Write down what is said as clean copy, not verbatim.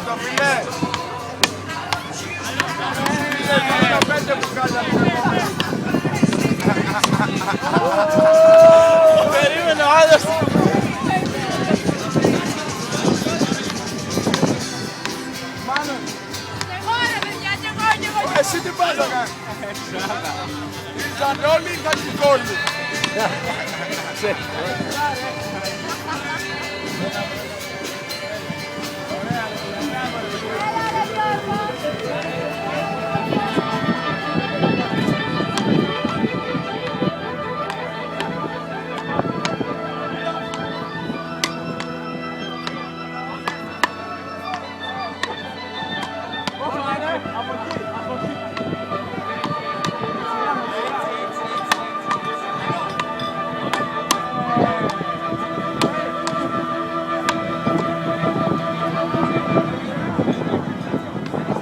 Το φιλέ. Είναι 15 μπουκάλια. Περίμενε ο άλλος. Εσύ τι πας να κάνεις? Ήρθαν όλοι, ήρθαν και όλοι.